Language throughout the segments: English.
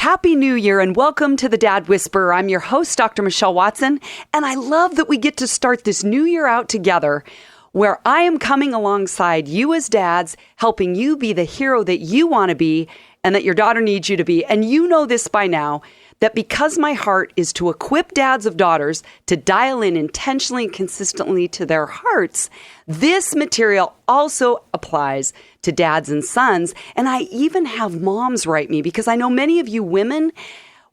Happy New Year and welcome to the Dad Whisperer. I'm your host, Dr. Michelle Watson, and I love that we get to start this new year out together where I am coming alongside you as dads, helping you be the hero that you want to be and that your daughter needs you to be. And you know this by now, that because my heart is to equip dads of daughters to dial in intentionally and consistently to their hearts, this material also applies to dads and sons. And I even have moms write me because I know many of you women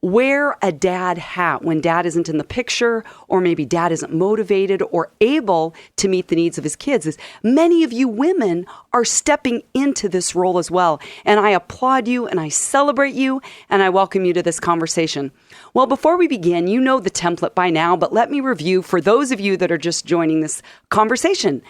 wear a dad hat when dad isn't in the picture, or maybe dad isn't motivated or able to meet the needs of his kids. As many of you women are stepping into this role as well. And I applaud you and I celebrate you and I welcome you to this conversation. Well, before we begin, you know the template by now, but let me review for those of you that are just joining this conversation.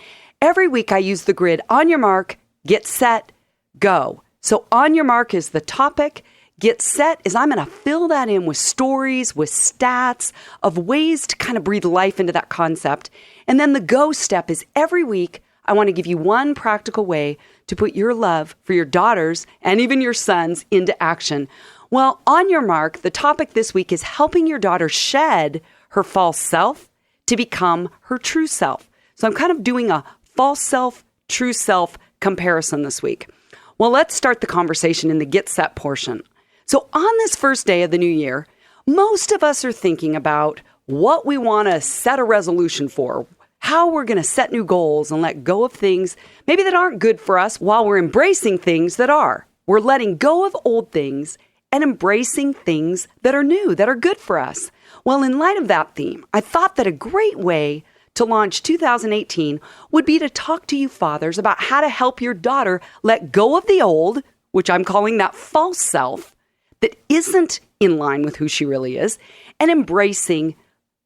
Every week I use the grid on your mark, get set, go. So on your mark is the topic. Get set is I'm going to fill that in with stories, with stats of ways to kind of breathe life into that concept. And then the go step is every week, I want to give you one practical way to put your love for your daughters and even your sons into action. Well, on your mark, the topic this week is helping your daughter shed her false self to become her true self. So I'm kind of doing a false self, true self comparison this week. Well, let's start the conversation in the get set portion. So on this first day of the new year, most of us are thinking about what we want to set a resolution for, how we're going to set new goals and let go of things maybe that aren't good for us while we're embracing things that are. We're letting go of old things and embracing things that are new, that are good for us. Well, in light of that theme, I thought that a great way to launch 2018 would be to talk to you fathers about how to help your daughter let go of the old, which I'm calling that false self, that isn't in line with who she really is, and embracing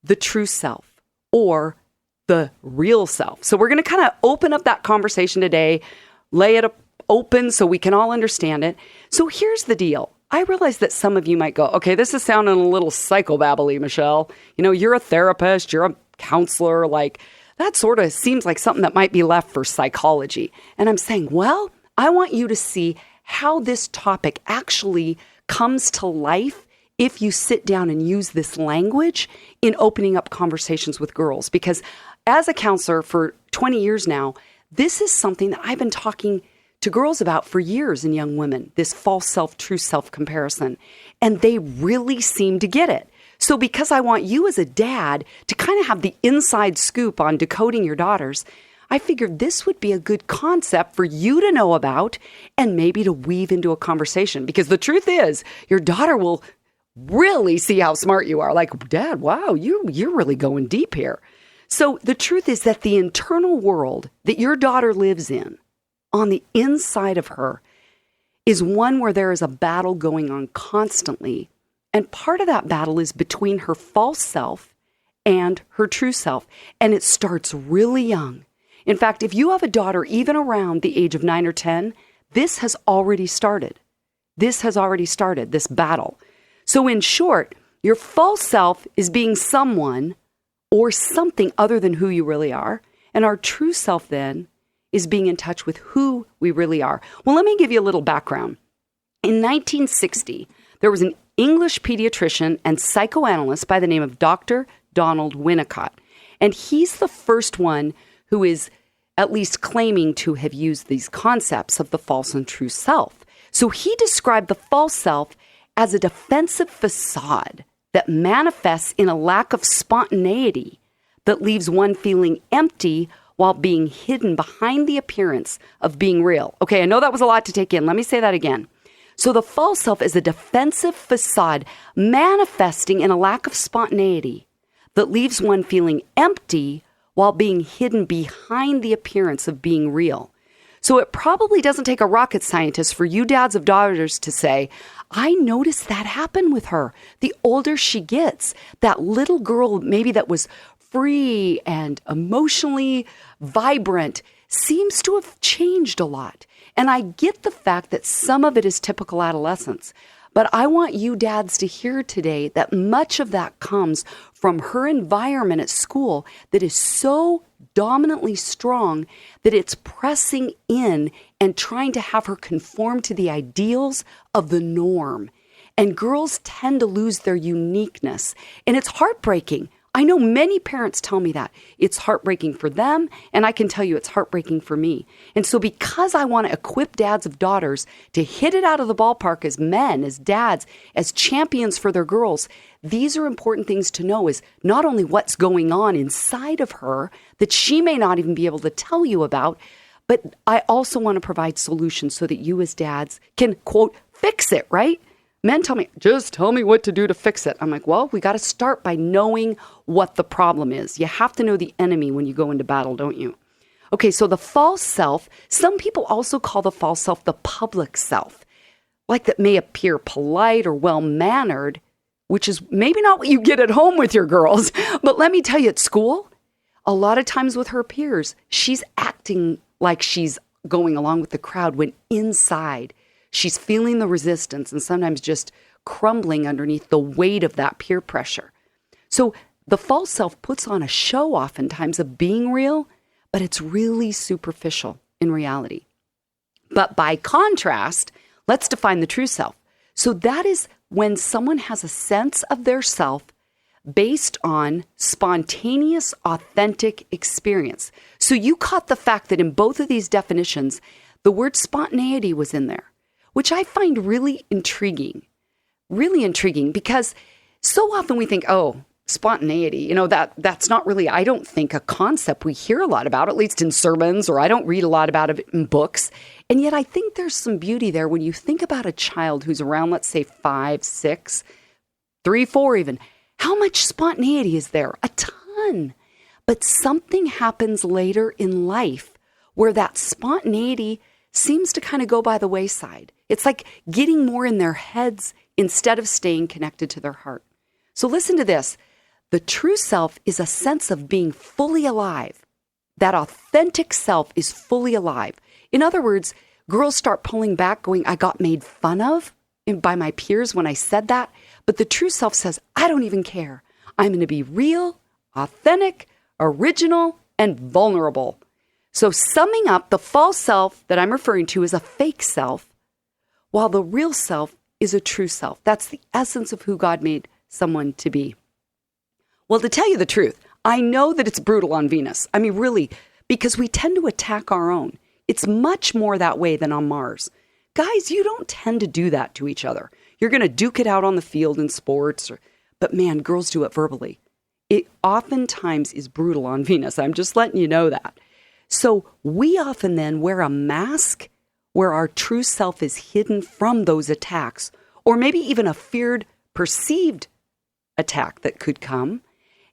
the true self or the real self. So we're going to kind of open up that conversation today, lay it open so we can all understand it. So here's the deal. I realize that some of you might go, okay, this is sounding a little psychobabbly, Michelle. You know, you're a therapist, you're a counselor, like that sort of seems like something that might be left for psychology. And I'm saying, well, I want you to see how this topic actually comes to life if you sit down and use this language in opening up conversations with girls. Because as a counselor for 20 years now, this is something that I've been talking to girls about for years in young women, this false self, true self comparison. And they really seem to get it. So because I want you as a dad to kind of have the inside scoop on decoding your daughters, I figured this would be a good concept for you to know about and maybe to weave into a conversation. Because the truth is, your daughter will really see how smart you are. Like, Dad, wow, you're really going deep here. So the truth is that the internal world that your daughter lives in, on the inside of her, is one where there is a battle going on constantly. And part of that battle is between her false self and her true self. And it starts really young. In fact, if you have a daughter even around the age of 9 or 10, this has already started. This has already started, this battle. So in short, your false self is being someone or something other than who you really are. And our true self then is being in touch with who we really are. Well, let me give you a little background. In 1960, there was an English pediatrician and psychoanalyst by the name of Dr. Donald Winnicott. And he's the first one who is at least claiming to have used these concepts of the false and true self. So he described the false self as a defensive facade that manifests in a lack of spontaneity that leaves one feeling empty while being hidden behind the appearance of being real. Okay, I know that was a lot to take in. Let me say that again. So the false self is a defensive facade manifesting in a lack of spontaneity that leaves one feeling empty while being hidden behind the appearance of being real. So it probably doesn't take a rocket scientist for you dads of daughters to say, I noticed that happen with her. The older she gets, that little girl maybe that was free and emotionally vibrant seems to have changed a lot. And I get the fact that some of it is typical adolescence. But I want you dads to hear today that much of that comes from her environment at school that is so dominantly strong that it's pressing in and trying to have her conform to the ideals of the norm. And girls tend to lose their uniqueness. And it's heartbreaking. I know many parents tell me that. It's heartbreaking for them, and I can tell you it's heartbreaking for me. And so because I want to equip dads of daughters to hit it out of the ballpark as men, as dads, as champions for their girls, these are important things to know, is not only what's going on inside of her that she may not even be able to tell you about, but I also want to provide solutions so that you as dads can, quote, fix it, right? Men tell me, just tell me what to do to fix it. I'm like, well, we got to start by knowing what the problem is. You have to know the enemy when you go into battle, don't you? Okay, so the false self, some people also call the false self the public self, like that may appear polite or well-mannered, which is maybe not what you get at home with your girls. But let me tell you, at school, a lot of times with her peers, she's acting like she's going along with the crowd when inside she's feeling the resistance and sometimes just crumbling underneath the weight of that peer pressure. So the false self puts on a show oftentimes of being real, but it's really superficial in reality. But by contrast, let's define the true self. So that is when someone has a sense of their self based on spontaneous, authentic experience. So you caught the fact that in both of these definitions, the word spontaneity was in there, which I find really intriguing because so often we think, oh, spontaneity, that's not really, I don't think, a concept we hear a lot about, at least in sermons, or I don't read a lot about it in books. And yet I think there's some beauty there when you think about a child who's around, let's say 5, 6, 3, 4 even. How much spontaneity is there? A ton. But something happens later in life where that spontaneity seems to kind of go by the wayside. It's like getting more in their heads instead of staying connected to their heart. So listen to this. The true self is a sense of being fully alive. That authentic self is fully alive. In other words, girls start pulling back going, I got made fun of by my peers when I said that. But the true self says, I don't even care. I'm going to be real, authentic, original, and vulnerable. So summing up, the false self that I'm referring to is a fake self, while the real self is a true self. That's the essence of who God made someone to be. Well, to tell you the truth, I know that it's brutal on Venus. I mean, really, because we tend to attack our own. It's much more that way than on Mars. Guys, you don't tend to do that to each other. You're going to duke it out on the field in sports, but man, girls do it verbally. It oftentimes is brutal on Venus. I'm just letting you know that. So we often then wear a mask where our true self is hidden from those attacks, or maybe even a feared, perceived attack that could come,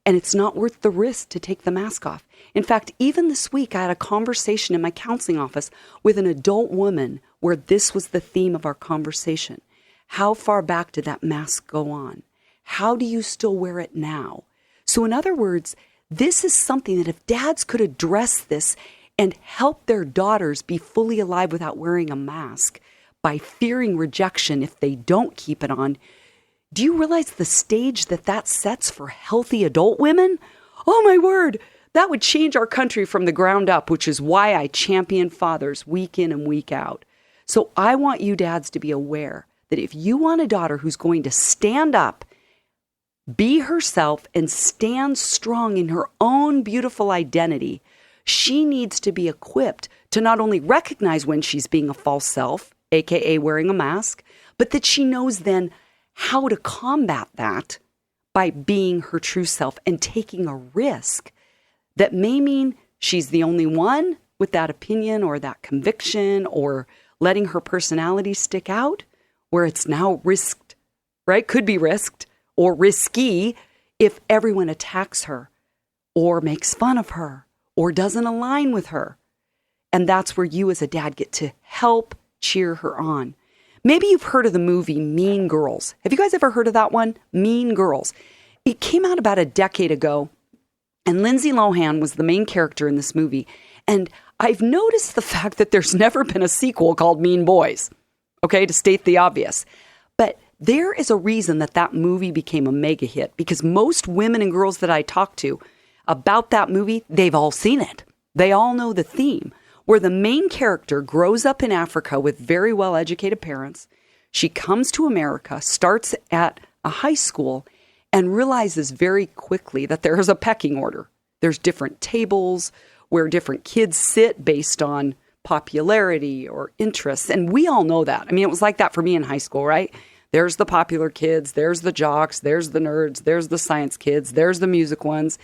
and it's not worth the risk to take the mask off. In fact, even this week, I had a conversation in my counseling office with an adult woman where this was the theme of our conversation. How far back did that mask go on? How do you still wear it now? So in other words, this is something that if dads could address this and help their daughters be fully alive without wearing a mask by fearing rejection if they don't keep it on, do you realize the stage that sets for healthy adult women? Oh my word, that would change our country from the ground up, which is why I champion fathers week in and week out. So I want you dads to be aware that if you want a daughter who's going to stand up, be herself, and stand strong in her own beautiful identity, she needs to be equipped to not only recognize when she's being a false self, aka wearing a mask, but that she knows then how to combat that by being her true self and taking a risk that may mean she's the only one with that opinion or that conviction or letting her personality stick out, where it's now risked, right? Could be risked or risky if everyone attacks her or makes fun of her or doesn't align with her. And that's where you as a dad get to help cheer her on. Maybe you've heard of the movie Mean Girls. Have you guys ever heard of that one? Mean Girls. It came out about a decade ago, and Lindsay Lohan was the main character in this movie. And I've noticed the fact that there's never been a sequel called Mean Boys, okay, to state the obvious. But there is a reason that movie became a mega hit, because most women and girls that I talk to about that movie, they've all seen it. They all know the theme, where the main character grows up in Africa with very well-educated parents. She comes to America, starts at a high school, and realizes very quickly that there is a pecking order. There's different tables where different kids sit based on popularity or interests. And we all know that. I mean, it was like that for me in high school, right? There's the popular kids, there's the jocks, there's the nerds, there's the science kids, there's the music ones.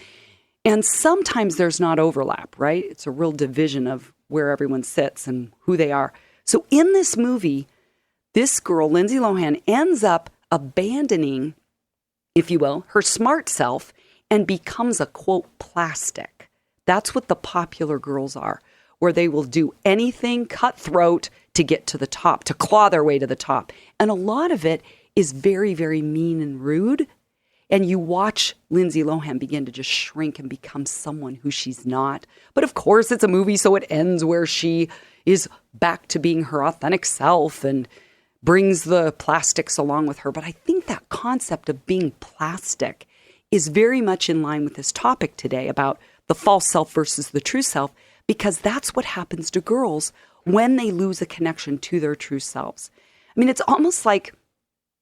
And sometimes there's not overlap, right? It's a real division of where everyone sits and who they are. So in this movie, this girl, Lindsay Lohan, ends up abandoning, if you will, her smart self and becomes a, quote, plastic. That's what the popular girls are, where they will do anything cutthroat to get to the top, to claw their way to the top. And a lot of it is very, very mean and rude. And you watch Lindsay Lohan begin to just shrink and become someone who she's not. But of course, it's a movie, so it ends where she is back to being her authentic self and brings the plastics along with her. But I think that concept of being plastic is very much in line with this topic today about the false self versus the true self, because that's what happens to girls when they lose a connection to their true selves. I mean, it's almost like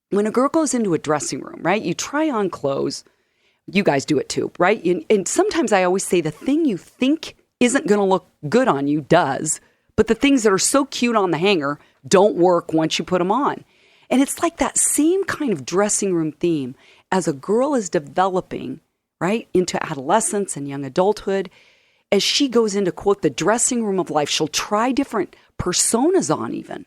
when a girl goes into a dressing room, right? You try on clothes. You guys do it too, right? And sometimes I always say the thing you think isn't going to look good on you does, but the things that are so cute on the hanger don't work once you put them on. And it's like that same kind of dressing room theme as a girl is developing, right, into adolescence and young adulthood. As she goes into, quote, the dressing room of life, she'll try different personas on even,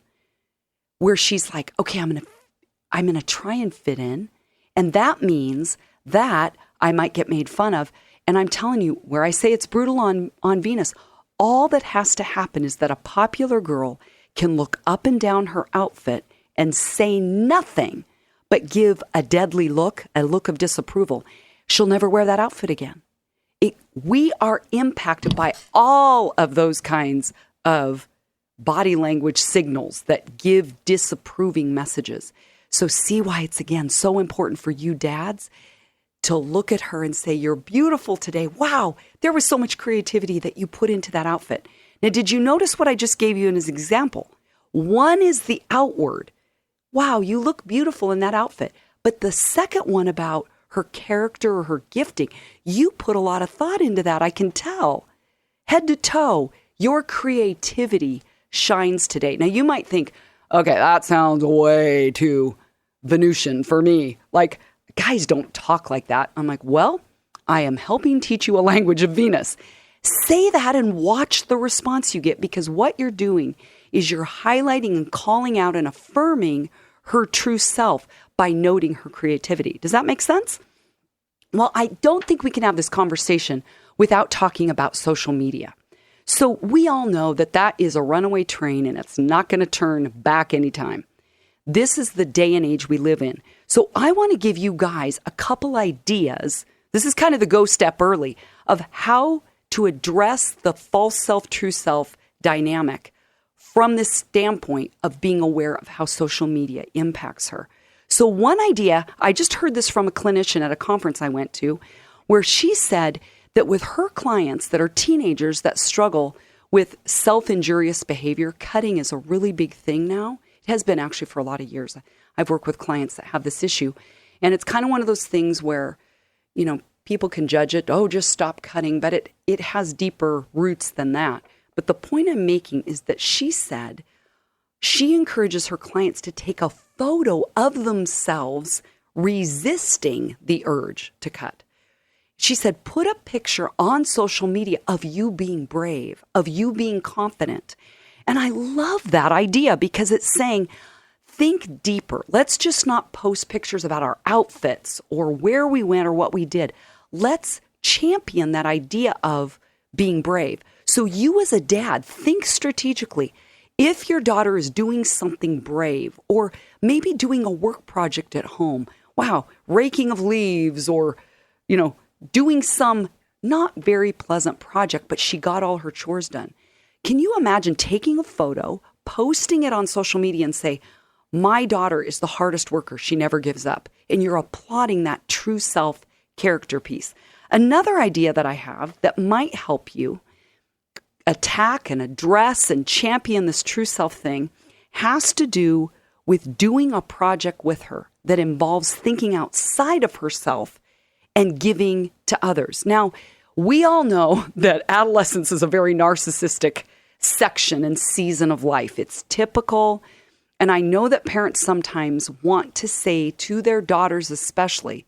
where she's like, okay, I'm going to try and fit in. And that means that I might get made fun of. And I'm telling you, where I say it's brutal on Venus, all that has to happen is that a popular girl can look up and down her outfit and say nothing, but give a deadly look, a look of disapproval. She'll never wear that outfit again. We are impacted by all of those kinds of body language signals that give disapproving messages. So see why it's, again, so important for you dads to look at her and say, you're beautiful today. Wow, there was so much creativity that you put into that outfit. Now, did you notice what I just gave you as an example? One is the outward. Wow, you look beautiful in that outfit. But the second one about her character or her gifting, you put a lot of thought into that, I can tell. Head to toe, your creativity shines today. Now, you might think, okay, that sounds way too Venusian for me. Like, guys don't talk like that. I'm like, well, I am helping teach you a language of Venus. Say that and watch the response you get, because what you're doing is you're highlighting and calling out and affirming her true self by noting her creativity. Does that make sense? Well, I don't think we can have this conversation without talking about social media. So we all know that that is a runaway train and it's not going to turn back anytime. This is the day and age we live in. So I want to give you guys a couple ideas. This is kind of the go step early of how to address the false self, true self dynamic from this standpoint of being aware of how social media impacts her. So one idea, I just heard this from a clinician at a conference I went to, where she said that with her clients that are teenagers that struggle with self-injurious behavior, cutting is a really big thing now. It has been actually for a lot of years. I've worked with clients that have this issue. And it's kind of one of those things where, you know, people can judge it, oh, just stop cutting, but it has deeper roots than that. But the point I'm making is that she said she encourages her clients to take a photo of themselves resisting the urge to cut. She said, put a picture on social media of you being brave, of you being confident. And I love that idea because it's saying, think deeper. Let's just not post pictures about our outfits or where we went or what we did. Let's champion that idea of being brave. So you as a dad, think strategically. If your daughter is doing something brave or maybe doing a work project at home, wow, raking of leaves or, you know, doing some not very pleasant project, but she got all her chores done. Can you imagine taking a photo, posting it on social media and say, my daughter is the hardest worker. She never gives up. And you're applauding that true self character piece. Another idea that I have that might help you attack and address and champion this true self thing has to do with doing a project with her that involves thinking outside of herself and giving to others. Now, we all know that adolescence is a very narcissistic section and season of life. It's typical. And I know that parents sometimes want to say to their daughters especially,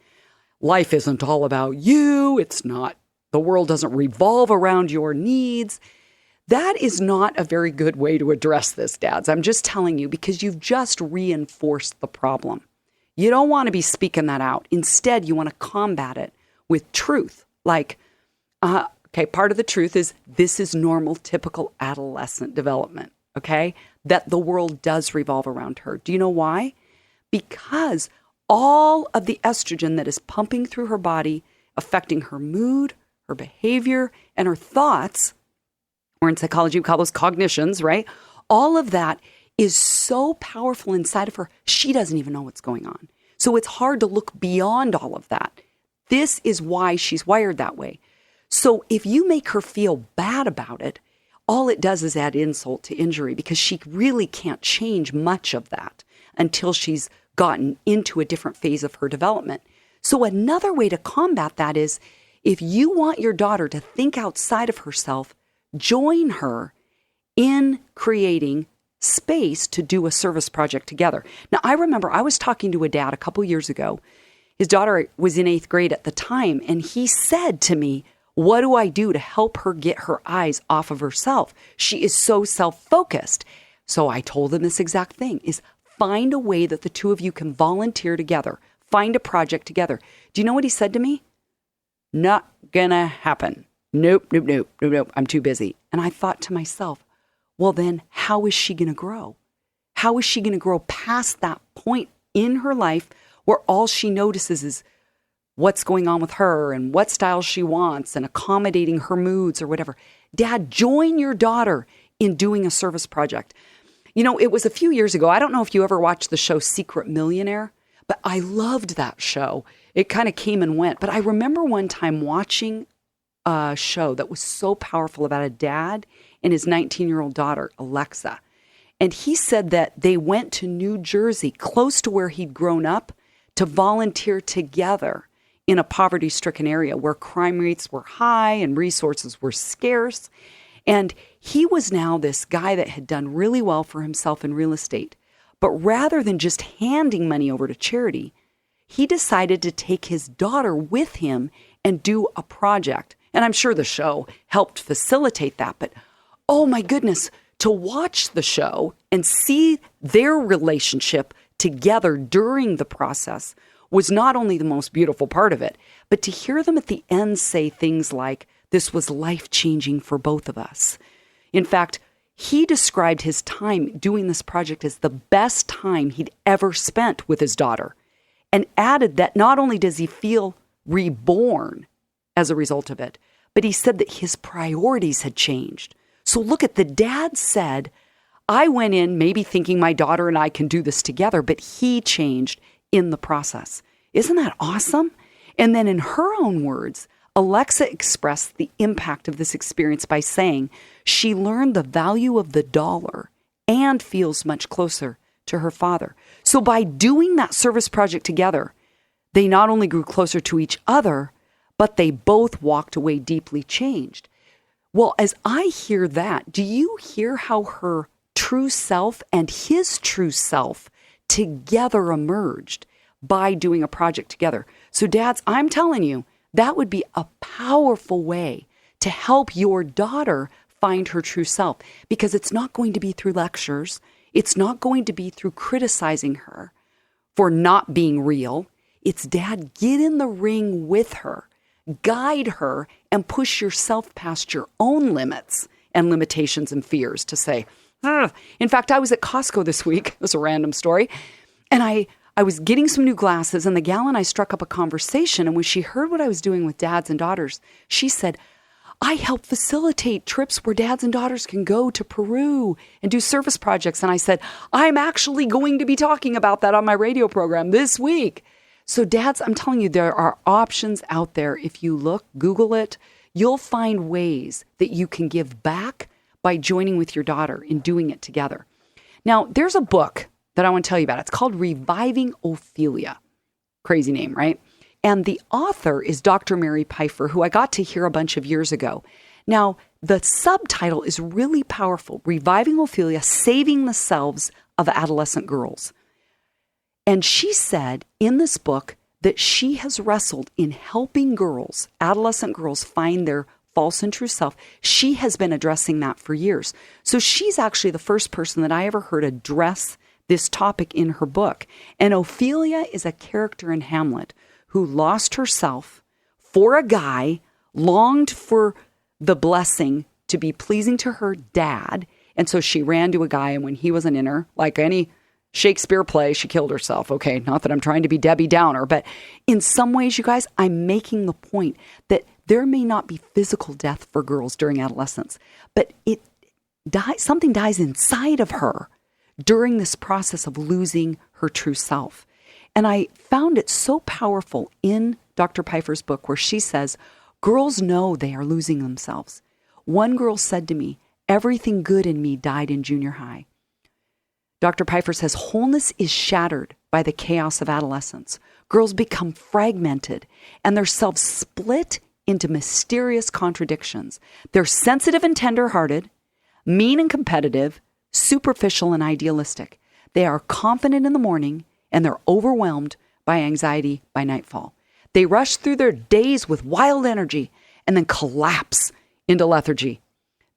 life isn't all about you. It's not. The world doesn't revolve around your needs. That is not a very good way to address this, dads. I'm just telling you because you've just reinforced the problem. You don't want to be speaking that out. Instead, you want to combat it with truth. Like, part of the truth is this is normal, typical adolescent development, okay? That the world does revolve around her. Do you know why? Because all of the estrogen that is pumping through her body, affecting her mood, her behavior, and her thoughts, or in psychology, we call those cognitions, right? All of that is so powerful inside of her, she doesn't even know what's going on. So it's hard to look beyond all of that. This is why she's wired that way. So if you make her feel bad about it, all it does is add insult to injury because she really can't change much of that until she's gotten into a different phase of her development. So another way to combat that is if you want your daughter to think outside of herself, join her in creating space to do a service project together. Now, I remember I was talking to a dad a couple years ago. His daughter was in 8th grade at the time, and he said to me, what do I do to help her get her eyes off of herself? She is so self-focused. So I told him this exact thing, is find a way that the two of you can volunteer together. Find a project together. Do you know what he said to me? Not gonna happen. Nope. I'm too busy. And I thought to myself, well, then how is she going to grow? How is she going to grow past that point in her life where all she notices is what's going on with her and what style she wants and accommodating her moods or whatever? Dad, join your daughter in doing a service project. You know, it was a few years ago. I don't know if you ever watched the show Secret Millionaire, but I loved that show. It kind of came and went. But I remember one time watching a show that was so powerful about a dad and his 19-year-old daughter, Alexa. And he said that they went to New Jersey, close to where he'd grown up, to volunteer together in a poverty-stricken area where crime rates were high and resources were scarce. And he was now this guy that had done really well for himself in real estate. But rather than just handing money over to charity, he decided to take his daughter with him and do a project. And I'm sure the show helped facilitate that. But oh my goodness, to watch the show and see their relationship together during the process was not only the most beautiful part of it, but to hear them at the end say things like, this was life-changing for both of us. In fact, he described his time doing this project as the best time he'd ever spent with his daughter, and added that not only does he feel reborn as a result of it, but he said that his priorities had changed. So look at the dad said, I went in maybe thinking my daughter and I can do this together, but he changed in the process. Isn't that awesome? And then in her own words, Alexa expressed the impact of this experience by saying she learned the value of the dollar and feels much closer to her father. So by doing that service project together, they not only grew closer to each other, but they both walked away deeply changed. Well, as I hear that, do you hear how her true self and his true self together emerged by doing a project together? So dads, I'm telling you, that would be a powerful way to help your daughter find her true self, because it's not going to be through lectures. It's not going to be through criticizing her for not being real. It's, Dad, get in the ring with her, guide her, and push yourself past your own limits and limitations and fears to say, In fact, I was at Costco this week. This is a random story. And I was getting some new glasses, and the gal and I struck up a conversation. And when she heard what I was doing with dads and daughters, she said, I help facilitate trips where dads and daughters can go to Peru and do service projects. And I said, I'm actually going to be talking about that on my radio program this week. So dads, I'm telling you, there are options out there. If you look, Google it, you'll find ways that you can give back by joining with your daughter in doing it together. Now, there's a book that I want to tell you about. It's called Reviving Ophelia. Crazy name, right? And the author is Dr. Mary Pfeiffer, who I got to hear a bunch of years ago. Now, the subtitle is really powerful. Reviving Ophelia, Saving the Selves of Adolescent Girls. And she said in this book that she has wrestled in helping girls, adolescent girls, find their false and true self. She has been addressing that for years. So she's actually the first person that I ever heard address this topic in her book. And Ophelia is a character in Hamlet who lost herself for a guy, longed for the blessing to be pleasing to her dad. And so she ran to a guy, and when he wasn't in her, like any Shakespeare play, she killed herself. Okay, not that I'm trying to be Debbie Downer, but in some ways, you guys, I'm making the point that there may not be physical death for girls during adolescence, but something dies inside of her during this process of losing her true self. And I found it so powerful in Dr. Pfeiffer's book where she says, girls know they are losing themselves. One girl said to me, everything good in me died in junior high. Dr. Pfeiffer says, wholeness is shattered by the chaos of adolescence. Girls become fragmented and their selves split into mysterious contradictions. They're sensitive and tender-hearted, mean and competitive, superficial and idealistic. They are confident in the morning and they're overwhelmed by anxiety by nightfall. They rush through their days with wild energy and then collapse into lethargy.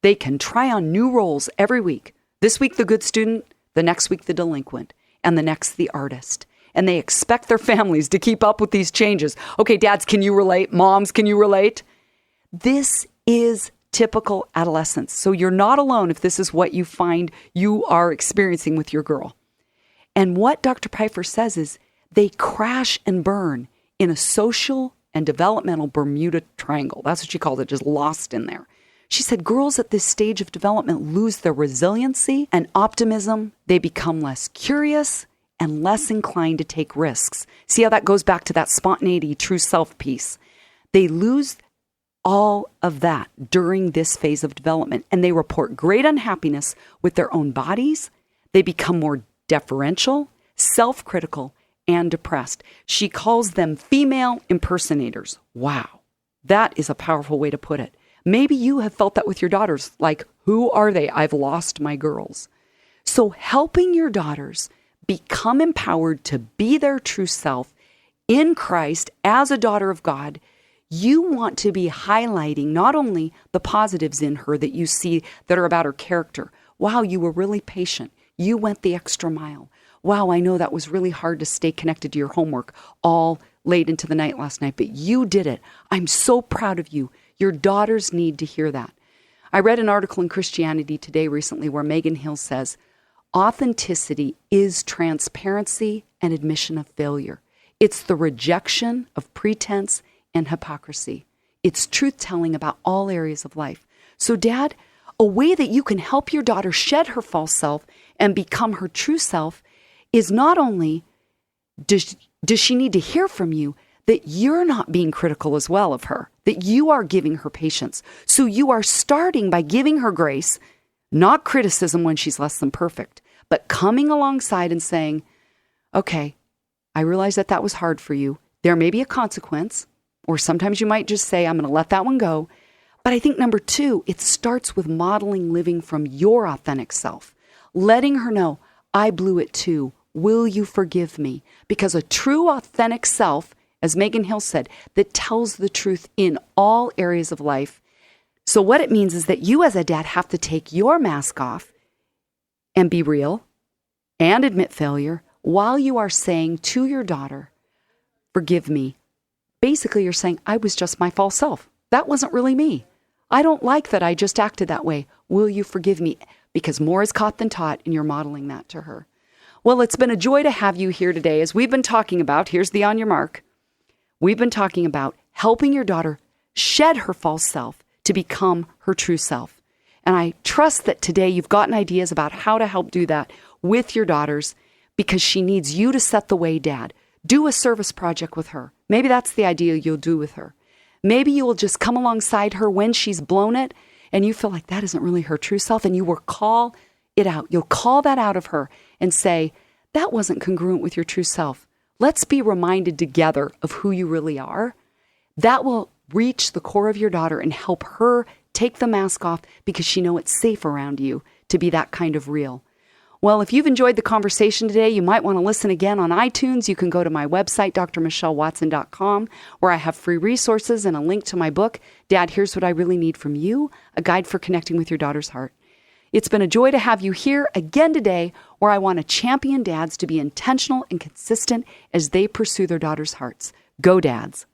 They can try on new roles every week. This week, the good student, the next week, the delinquent, and the next, the artist. And they expect their families to keep up with these changes. Okay, dads, can you relate? Moms, can you relate? This is typical adolescence. So you're not alone if this is what you find you are experiencing with your girl. And what Dr. Pfeiffer says is they crash and burn in a social and developmental Bermuda Triangle. That's what she called it, just lost in there. She said girls at this stage of development lose their resiliency and optimism. They become less curious and less inclined to take risks. See how that goes back to that spontaneity, true self piece. They lose all of that during this phase of development, and they report great unhappiness with their own bodies. They become more deferential, self-critical, and depressed. She calls them female impersonators. Wow, that is a powerful way to put it. Maybe you have felt that with your daughters, like, who are they? I've lost my girls. So helping your daughters become empowered to be their true self in Christ as a daughter of God, you want to be highlighting not only the positives in her that you see that are about her character. Wow, you were really patient. You went the extra mile. Wow, I know that was really hard to stay connected to your homework all late into the night last night, but you did it. I'm so proud of you. Your daughters need to hear that. I read an article in Christianity Today recently where Megan Hill says, authenticity is transparency and admission of failure. It's the rejection of pretense and hypocrisy. It's truth-telling about all areas of life. So, Dad, a way that you can help your daughter shed her false self and become her true self is not only does she need to hear from you, that you're not being critical as well of her, that you are giving her patience. So you are starting by giving her grace, not criticism when she's less than perfect, but coming alongside and saying, okay, I realize that was hard for you. There may be a consequence, or sometimes you might just say, I'm going to let that one go. But I think number 2, it starts with modeling living from your authentic self, letting her know, I blew it too. Will you forgive me? Because a true authentic self, as Megan Hill said, that tells the truth in all areas of life. So what it means is that you as a dad have to take your mask off and be real and admit failure while you are saying to your daughter, forgive me. Basically, you're saying, I was just my false self. That wasn't really me. I don't like that I just acted that way. Will you forgive me? Because more is caught than taught, and you're modeling that to her. Well, it's been a joy to have you here today as we've been talking about, here's the on your mark. We've been talking about helping your daughter shed her false self to become her true self. And I trust that today you've gotten ideas about how to help do that with your daughters because she needs you to set the way, Dad. Do a service project with her. Maybe that's the idea you'll do with her. Maybe you will just come alongside her when she's blown it and you feel like that isn't really her true self and you will call it out. You'll call that out of her and say, that wasn't congruent with your true self. Let's be reminded together of who you really are. That will reach the core of your daughter and help her take the mask off because she knows it's safe around you to be that kind of real. Well, if you've enjoyed the conversation today, you might want to listen again on iTunes. You can go to my website, drmichellewatson.com, where I have free resources and a link to my book, Dad, Here's What I Really Need From You, a guide for connecting with your daughter's heart. It's been a joy to have you here again today, where I want to champion dads to be intentional and consistent as they pursue their daughters' hearts. Go, dads.